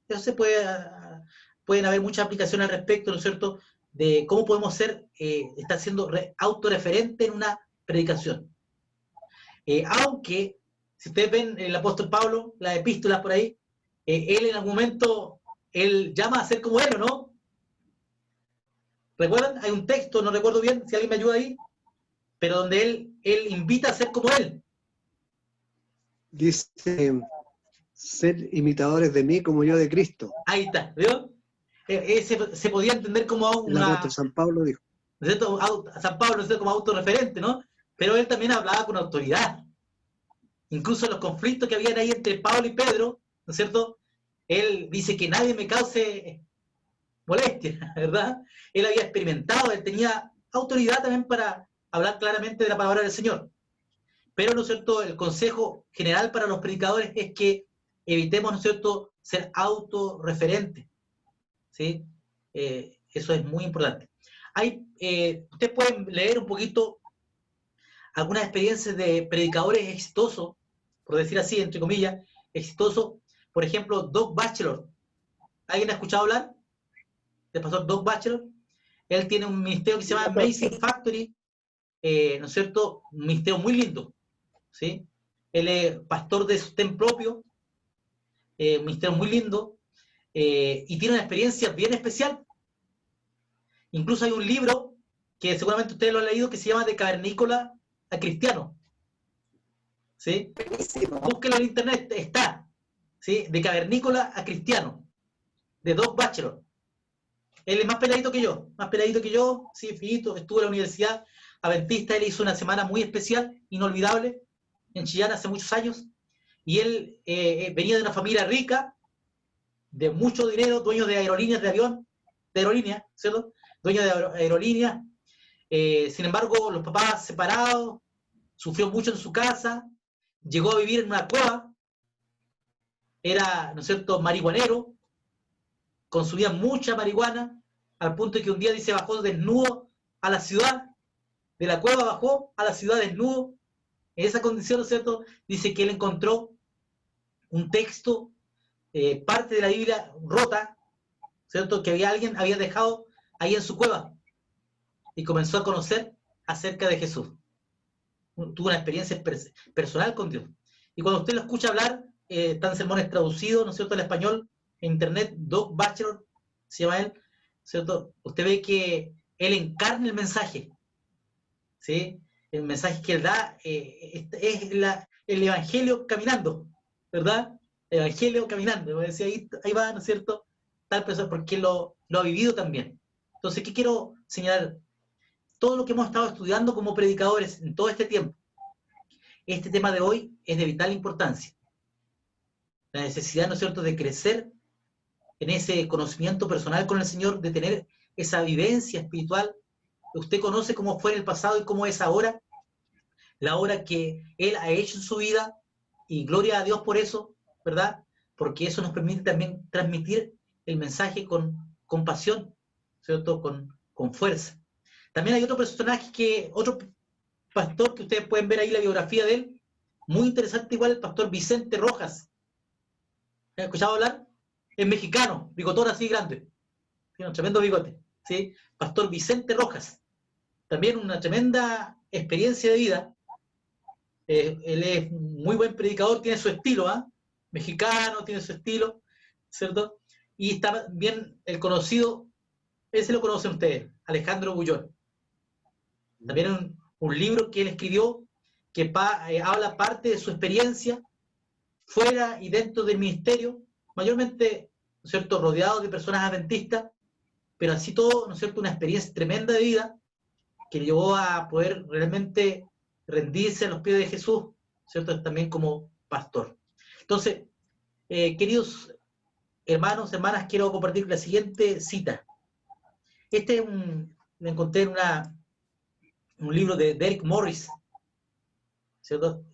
Eso se pueden haber muchas aplicaciones al respecto, ¿no es cierto?, de cómo podemos estar siendo autorreferente en una predicación. Aunque, si ustedes ven el apóstol Pablo, las epístolas por ahí, él en algún momento, él llama a ser como él, ¿o no? ¿Recuerdan? Hay un texto, no recuerdo bien, si alguien me ayuda ahí, pero donde él invita a ser como él. Dice, ser imitadores de mí como yo de Cristo. Ahí está, ¿vio? Se podía entender como El apóstol San Pablo dijo. ¿no es cierto? San Pablo, ¿no es cierto?, como autorreferente, ¿no? Pero él también hablaba con autoridad. Incluso los conflictos que habían ahí entre Pablo y Pedro, ¿no es cierto? Él dice que nadie me cause molestia, ¿verdad? Él había experimentado, él tenía autoridad también para hablar claramente de la palabra del Señor. Pero, ¿no es cierto?, el consejo general para los predicadores es que evitemos, ¿no es cierto?, ser autorreferentes, ¿sí? Eso es muy importante. Ustedes pueden leer un poquito algunas experiencias de predicadores exitosos, por decir así, entre comillas, exitosos. Por ejemplo, Doug Batchelor. ¿Alguien ha escuchado hablar del pastor Doug Batchelor? Él tiene un ministerio que se llama Amazing Factory, ¿no es cierto? Un ministerio muy lindo, ¿sí? Él es pastor de sostén propio, un ministerio muy lindo, y tiene una experiencia bien especial. Incluso hay un libro que seguramente ustedes lo han leído que se llama De cavernícola a cristiano, ¿sí? Búsquelo en internet, está, ¿sí? De cavernícola a cristiano, de Doug Batchelor. Él es más peladito que yo, sí, finito, estuvo en la Universidad Adventista. Él hizo una semana muy especial, inolvidable, en Chillán hace muchos años, y él venía de una familia rica, de mucho dinero, dueño de aerolíneas de avión, de aerolíneas, ¿cierto? Dueño de aerolíneas. Sin embargo, los papás separados, sufrió mucho en su casa, llegó a vivir en una cueva, era, ¿no es cierto?, marihuanero, consumía mucha marihuana, al punto de que un día dice bajó desnudo a la ciudad, de la cueva bajó a la ciudad desnudo. En esa condición, ¿no es cierto?, dice que él encontró un texto, parte de la Biblia rota, ¿cierto?, que alguien había dejado ahí en su cueva, y comenzó a conocer acerca de Jesús. Tuvo una experiencia personal con Dios. Y cuando usted lo escucha hablar, están sermones traducidos, ¿no es cierto?, al español, en internet, Doug Batchelor, se llama él, ¿cierto? Usted ve que él encarna el mensaje, ¿sí? El mensaje que él da es el evangelio caminando, ¿verdad? El evangelio caminando. Decía, ahí va, ¿no es cierto?, tal persona, porque lo ha vivido también. Entonces, ¿qué quiero señalar? Todo lo que hemos estado estudiando como predicadores en todo este tiempo, este tema de hoy es de vital importancia. La necesidad, ¿no es cierto?, de crecer en ese conocimiento personal con el Señor, de tener esa vivencia espiritual. Usted conoce cómo fue en el pasado y cómo es ahora, la obra que Él ha hecho en su vida, y gloria a Dios por eso, ¿verdad? Porque eso nos permite también transmitir el mensaje con pasión, ¿cierto?, con fuerza. También hay otro personaje, otro pastor que ustedes pueden ver ahí la biografía de él, muy interesante igual, el pastor Vicente Rojas. ¿Han escuchado hablar? Es mexicano, bigotón así grande, tiene un tremendo bigote, ¿sí? Pastor Vicente Rojas, también una tremenda experiencia de vida. Él es muy buen predicador, tiene su estilo, mexicano, tiene su estilo, ¿cierto? Y está bien el conocido, ese lo conocen ustedes, Alejandro Bullón. También un libro que él escribió que habla parte de su experiencia fuera y dentro del ministerio, mayormente, ¿no es cierto?, rodeado de personas adventistas, pero así todo, ¿no es cierto?, una experiencia tremenda de vida que le llevó a poder realmente rendirse a los pies de Jesús, ¿cierto?, también como pastor. Entonces, queridos hermanos, hermanas, quiero compartir la siguiente cita. Me encontré en un libro de Derek Morris, ¿cierto?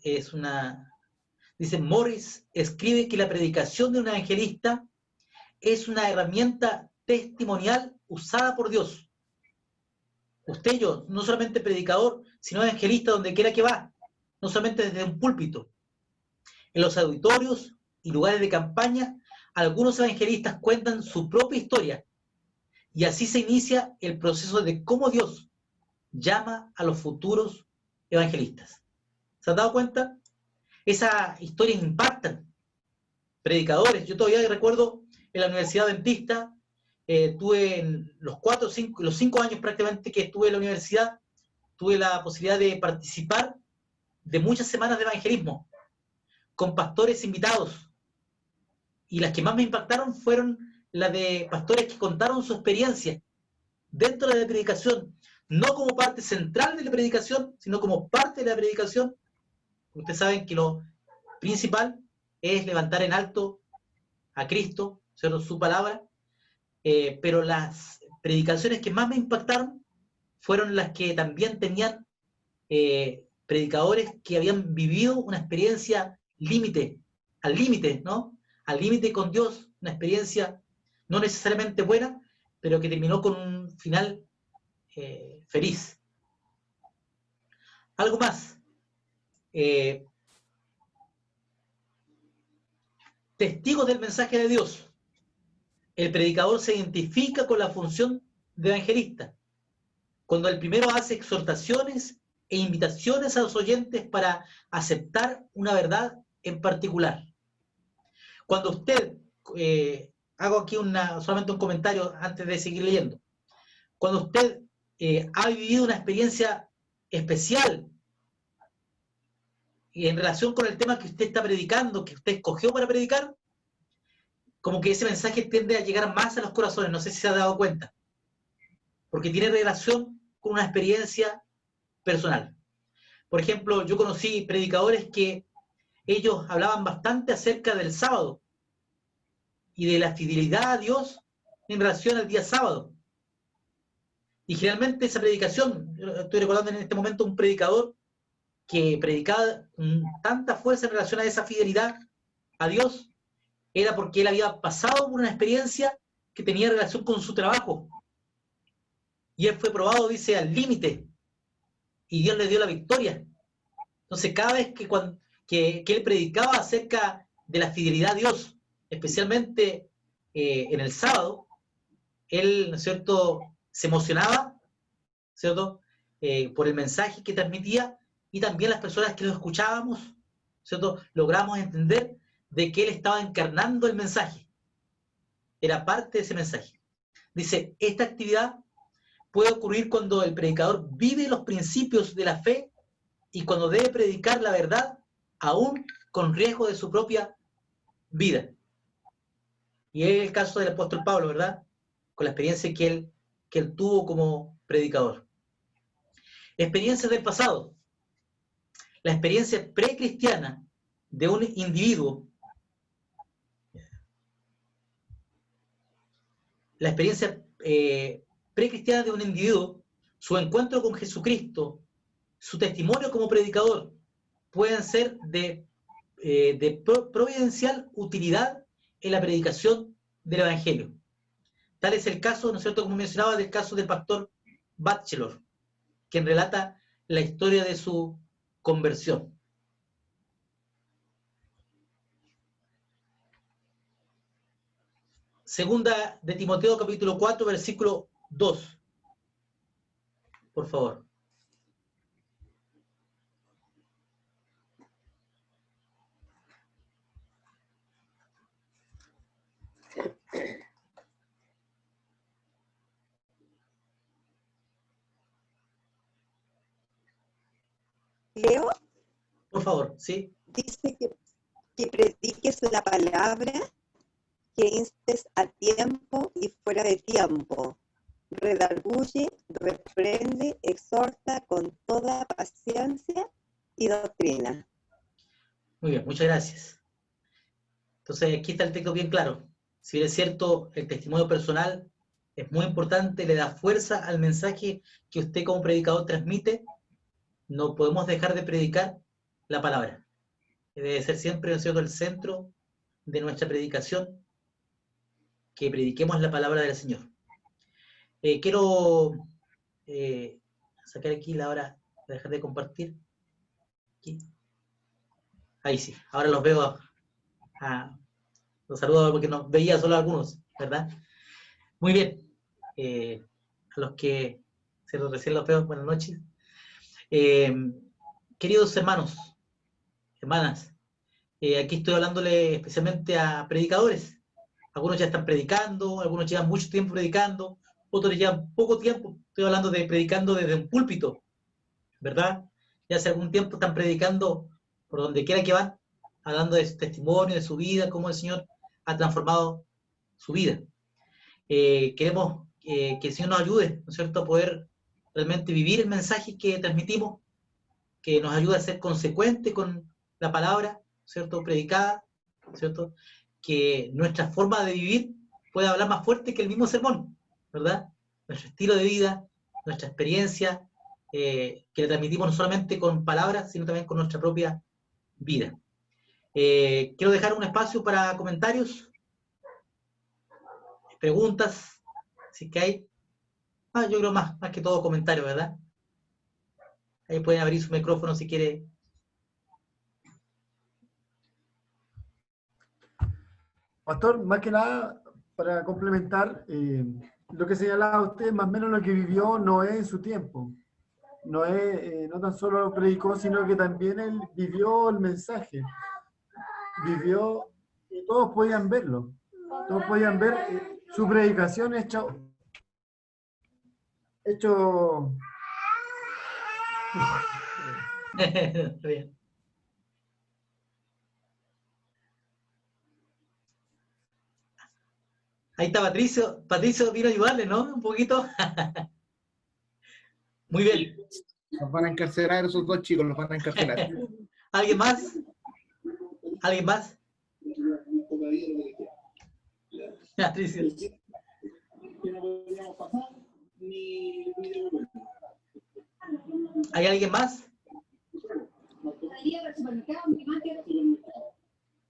Dice, Morris escribe que la predicación de un evangelista es una herramienta testimonial usada por Dios. Usted y yo, no solamente predicador, sino evangelista donde quiera que va, no solamente desde un púlpito. En los auditorios y lugares de campaña, algunos evangelistas cuentan su propia historia, y así se inicia el proceso de cómo Dios llama a los futuros evangelistas. ¿Se han dado cuenta? Esas historias impactan. Predicadores, yo todavía recuerdo en la Universidad Adventista, tuve en los 5 años prácticamente que estuve en la universidad, tuve la posibilidad de participar de muchas semanas de evangelismo con pastores invitados. Y las que más me impactaron fueron las de pastores que contaron su experiencia dentro de la predicación, no como parte central de la predicación, sino como parte de la predicación. Ustedes saben que lo principal es levantar en alto a Cristo, ¿cierto? Su palabra, pero las predicaciones que más me impactaron fueron las que también tenían predicadores que habían vivido una experiencia al límite, ¿no? Al límite con Dios, una experiencia no necesariamente buena, pero que terminó con un final feliz. Algo más. Testigos del mensaje de Dios. El predicador se identifica con la función de evangelista, cuando el primero hace exhortaciones e invitaciones a los oyentes para aceptar una verdad en particular. Cuando usted, hago aquí solamente un comentario antes de seguir leyendo, cuando usted ha vivido una experiencia especial y en relación con el tema que usted está predicando, que usted escogió para predicar, como que ese mensaje tiende a llegar más a los corazones, no sé si se ha dado cuenta, porque tiene relación con una experiencia personal. Por ejemplo, yo conocí predicadores que ellos hablaban bastante acerca del sábado y de la fidelidad a Dios en relación al día sábado. Y generalmente esa predicación, estoy recordando en este momento un predicador que predicaba con tanta fuerza en relación a esa fidelidad a Dios, era porque él había pasado por una experiencia que tenía relación con su trabajo. Y él fue probado, dice, al límite. Y Dios le dio la victoria. Entonces, cada vez que él predicaba acerca de la fidelidad a Dios, especialmente en el sábado, él, ¿no es cierto?, se emocionaba, ¿cierto?, por el mensaje que transmitía, y también las personas que lo escuchábamos, ¿cierto?, logramos entender de que él estaba encarnando el mensaje. Era parte de ese mensaje. Dice, esta actividad puede ocurrir cuando el predicador vive los principios de la fe y cuando debe predicar la verdad, aún con riesgo de su propia vida. Y es el caso del apóstol Pablo, ¿verdad? Con la experiencia que él tuvo como predicador. Experiencias del pasado. La experiencia precristiana de un individuo, su encuentro con Jesucristo, su testimonio como predicador, pueden ser de providencial utilidad en la predicación del Evangelio. Tal es el caso, ¿no es cierto?, como mencionaba, del caso del pastor Batchelor, quien relata la historia de su conversión. Segunda de Timoteo, capítulo 4, versículo 2. Por favor. Leo, Por favor, ¿sí? dice que prediques la palabra, que instes a tiempo y fuera de tiempo. Redarguye, reprende, exhorta con toda paciencia y doctrina. Muy bien, muchas gracias. Entonces, aquí está el texto bien claro. Si bien es cierto, el testimonio personal es muy importante, le da fuerza al mensaje que usted como predicador transmite. No podemos dejar de predicar la palabra. Debe ser siempre, ¿no es cierto?, el centro de nuestra predicación, que prediquemos la palabra del Señor. Quiero sacar aquí la hora, dejar de compartir. Aquí. Ahí sí, ahora los veo. Los saludo porque no veía solo algunos, ¿verdad? Muy bien. A los que recién los veo, buenas noches. Queridos hermanos, hermanas, aquí estoy hablándole especialmente a predicadores. Algunos ya están predicando, algunos llevan mucho tiempo predicando, otros llevan poco tiempo. Estoy hablando de predicando desde un púlpito, ¿verdad? Ya hace algún tiempo están predicando por donde quiera que van, hablando de su testimonio, de su vida, cómo el Señor ha transformado su vida. Queremos que el Señor nos ayude, ¿no es cierto?, a poder realmente vivir el mensaje que transmitimos, que nos ayude a ser consecuentes con la palabra, ¿cierto?, predicada, ¿cierto?, que nuestra forma de vivir pueda hablar más fuerte que el mismo sermón, ¿verdad? Nuestro estilo de vida, nuestra experiencia, que la transmitimos no solamente con palabras, sino también con nuestra propia vida. Quiero dejar un espacio para comentarios, preguntas, si es que hay. Yo creo más que todo comentarios, ¿verdad? Ahí pueden abrir su micrófono si quiere. Pastor, más que nada, para complementar, lo que señalaba usted, más o menos lo que vivió Noé en su tiempo. Noé no tan solo lo predicó, sino que también él vivió el mensaje. Vivió, y todos podían verlo. Todos podían ver su predicación hecho Bien. Ahí está Patricio. Patricio vino a ayudarle, ¿no? Un poquito. Muy bien. Los van a encarcelar esos dos chicos, los van a encarcelar. ¿Alguien más? ¿Alguien más? Patricio. ¿Hay alguien más?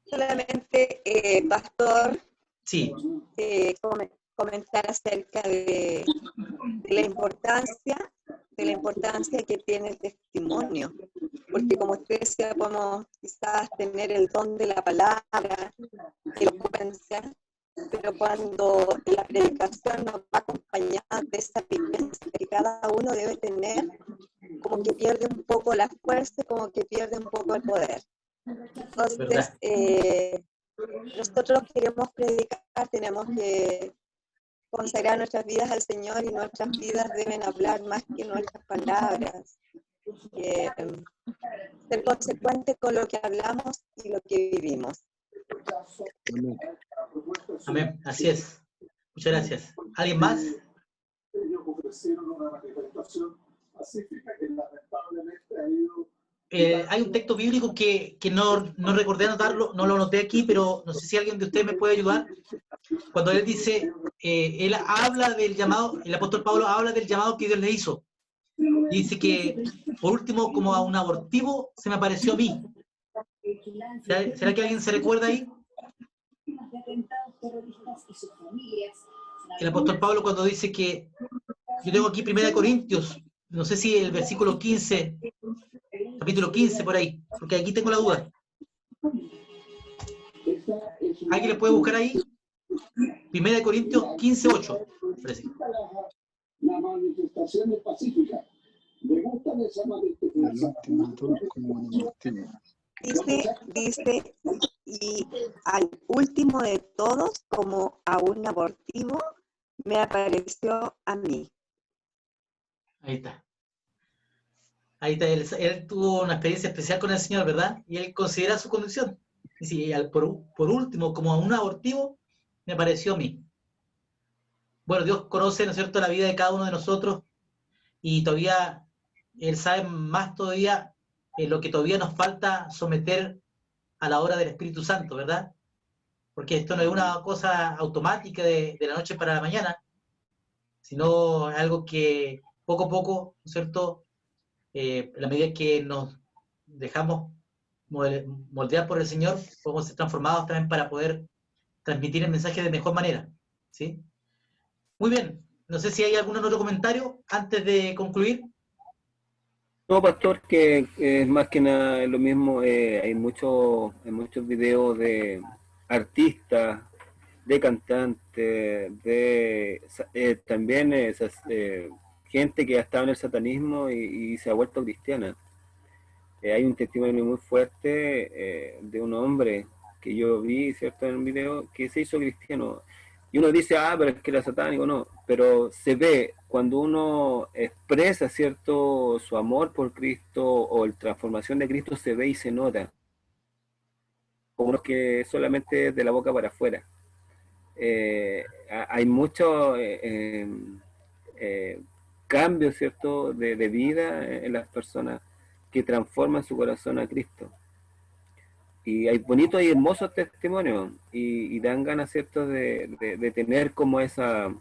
Solamente, pastor, Sí. comentar acerca de la importancia que tiene el testimonio, porque como usted decía, podemos quizás tener el don de la palabra, elocuencia, pero cuando la predicación nos va acompañada de esa vivencia que cada uno debe tener, como que pierde un poco la fuerza, como que pierde un poco el poder. Entonces, nosotros queremos predicar, tenemos que consagrar nuestras vidas al Señor y nuestras vidas deben hablar más que nuestras palabras. Ser consecuentes con lo que hablamos y lo que vivimos. Amén, así es. Muchas gracias. ¿Alguien más? Hay un texto bíblico que no recordé anotarlo, no lo anoté aquí, pero no sé si alguien de ustedes me puede ayudar. Cuando él dice, él habla del llamado, el apóstol Pablo habla del llamado que Dios le hizo. Dice que, por último, como a un abortivo, se me apareció a mí. ¿Será que alguien se recuerda ahí? El apóstol Pablo cuando dice que, yo tengo aquí 1 Corintios, no sé si el versículo 15, capítulo 15 por ahí, porque aquí tengo la duda. ¿Alguien le puede buscar ahí? 1 Corintios 15, 8. Parece. La manifestación es pacífica. Me gusta esa manifestación. Dice, y al último de todos, como a un abortivo, me apareció a mí. Ahí está. Ahí está. Él tuvo una experiencia especial con el Señor, ¿verdad? Y él considera su condición. Y si por último, como a un abortivo, me apareció a mí. Bueno, Dios conoce, ¿no es cierto?, la vida de cada uno de nosotros y todavía Él sabe más todavía lo que todavía nos falta someter a la obra del Espíritu Santo, ¿verdad? Porque esto no es una cosa automática de la noche para la mañana, sino algo que poco a poco, ¿no es cierto?, en la medida que nos dejamos moldear por el Señor, podemos ser transformados también para poder transmitir el mensaje de mejor manera, ¿sí? Muy bien, no sé si hay algún otro comentario antes de concluir. No, pastor, que es más que nada lo mismo. Hay muchos videos de artistas, de cantantes, también gente que ha estado en el satanismo y se ha vuelto cristiana. Hay un testimonio muy fuerte de un hombre que yo vi, ¿cierto?, en un video, que se hizo cristiano. Y uno dice, pero es que era satánico, no. Pero se ve cuando uno expresa, ¿cierto?, su amor por Cristo o la transformación de Cristo, se ve y se nota. Como uno que solamente de la boca para afuera. Hay muchos cambios, ¿cierto?, de vida en las personas que transforman su corazón a Cristo. Y hay bonitos y hermosos testimonios y dan ganas, ¿cierto?, de tener como ese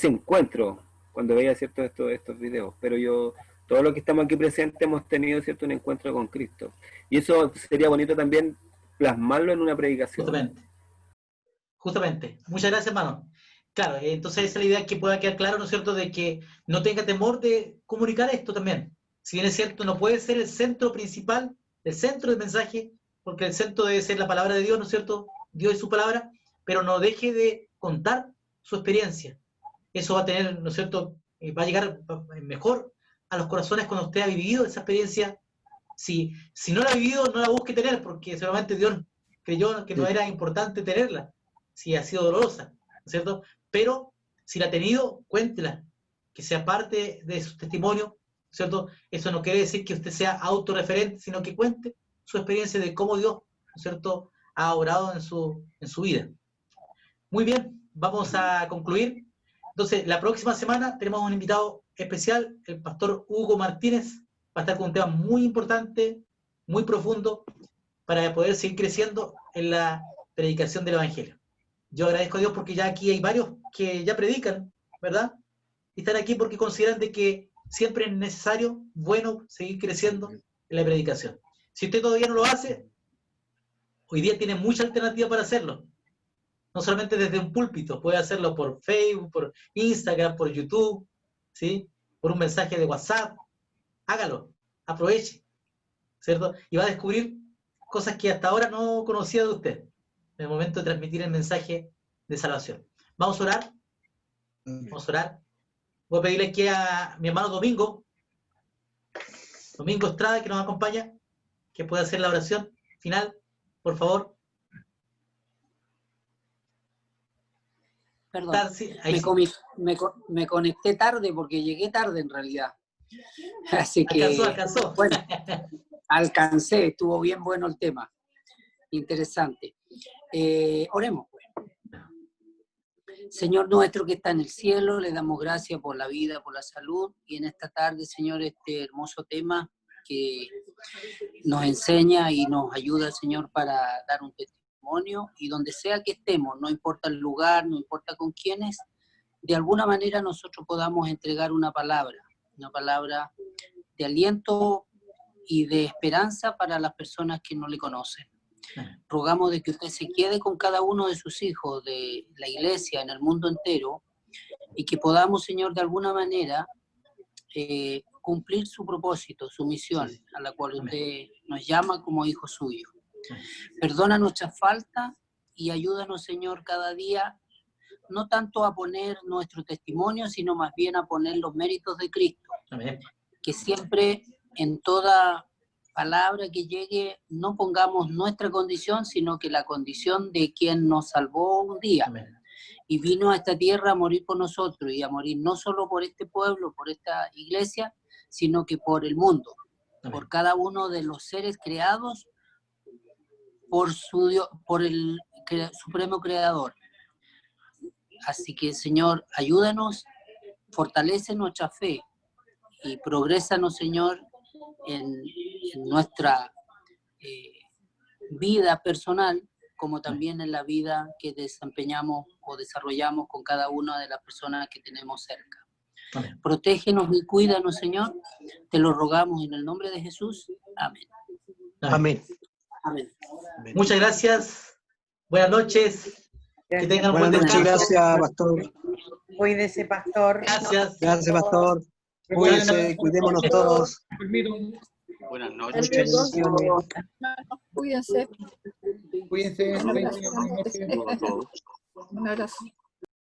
encuentro cuando veía, ¿cierto?, estos videos. Pero todos los que estamos aquí presentes hemos tenido, ¿cierto?, un encuentro con Cristo. Y eso sería bonito también plasmarlo en una predicación. Justamente. Muchas gracias, hermano. Claro, entonces esa es la idea, que pueda quedar claro, ¿no es cierto?, de que no tenga temor de comunicar esto también. Si bien es cierto, no puede ser el centro principal, el centro del mensaje, porque el centro debe ser la palabra de Dios, ¿no es cierto?, Dios y su palabra, pero no deje de contar su experiencia. Eso va a tener, ¿no es cierto?, va a llegar mejor a los corazones cuando usted ha vivido esa experiencia. Si no la ha vivido, no la busque tener, porque seguramente Dios creyó que no era importante tenerla, si ha sido dolorosa, ¿no es cierto? Pero si la ha tenido, cuéntela, que sea parte de su testimonio, ¿no es cierto? Eso no quiere decir que usted sea autorreferente, sino que cuente su experiencia de cómo Dios, ¿no es cierto?, ha obrado en su vida. Muy bien, vamos a concluir. Entonces, la próxima semana tenemos un invitado especial, el pastor Hugo Martínez. Va a estar con un tema muy importante, muy profundo, para poder seguir creciendo en la predicación del Evangelio. Yo agradezco a Dios porque ya aquí hay varios que ya predican, ¿verdad? Y están aquí porque consideran de que siempre es necesario, bueno, seguir creciendo en la predicación. Si usted todavía no lo hace, hoy día tiene mucha alternativa para hacerlo. No solamente desde un púlpito, puede hacerlo por Facebook, por Instagram, por YouTube, ¿sí?, por un mensaje de WhatsApp. Hágalo, aproveche, ¿cierto? Y va a descubrir cosas que hasta ahora no conocía de usted, en el momento de transmitir el mensaje de salvación. Vamos a orar. Vamos a orar. Voy a pedirle aquí a mi hermano Domingo Estrada, que nos acompaña, que pueda hacer la oración final, por favor. Perdón, me conecté tarde porque llegué tarde en realidad. Así que... Alcanzó. Bueno, alcancé, estuvo bien bueno el tema. Interesante. Oremos, pues. Señor nuestro que está en el cielo, le damos gracias por la vida, por la salud, y en esta tarde, Señor, este hermoso tema que nos enseña y nos ayuda, Señor, para dar un testimonio, y donde sea que estemos, no importa el lugar, no importa con quiénes, de alguna manera nosotros podamos entregar una palabra de aliento y de esperanza para las personas que no le conocen. Rogamos de que usted se quede con cada uno de sus hijos de la iglesia en el mundo entero, y que podamos, Señor, de alguna manera cumplir su propósito, su misión, a la cual usted nos llama como hijos suyos. Perdona nuestras faltas y ayúdanos, Señor, cada día, no tanto a poner nuestro testimonio, sino más bien a poner los méritos de Cristo. Amén. Que siempre en toda palabra que llegue no pongamos nuestra condición, sino que la condición de quien nos salvó un día. Amén. Y vino a esta tierra a morir por nosotros, y a morir no solo por este pueblo, por esta iglesia, sino que por el mundo. Amén. Por cada uno de los seres creados por el supremo creador. Así que, Señor, ayúdanos, fortalece nuestra fe y progrésanos, Señor, en nuestra vida personal, como también en la vida que desempeñamos o desarrollamos con cada una de las personas que tenemos cerca. Amén. Protégenos y cuídanos, Señor. Te lo rogamos en el nombre de Jesús. Amén. Amén. Amén. Muchas gracias. Buenas noches. Que tengan un buen Buenas noches, descanso. gracias, pastor. Cuídese, pastor. Gracias. Gracias, pastor. Cuídense, cuidémonos todos. Buenas noches. Muchas bendiciones. Cuídense. Cuídense. Un abrazo. Buenas noches. Saludos a todos. Un abrazo.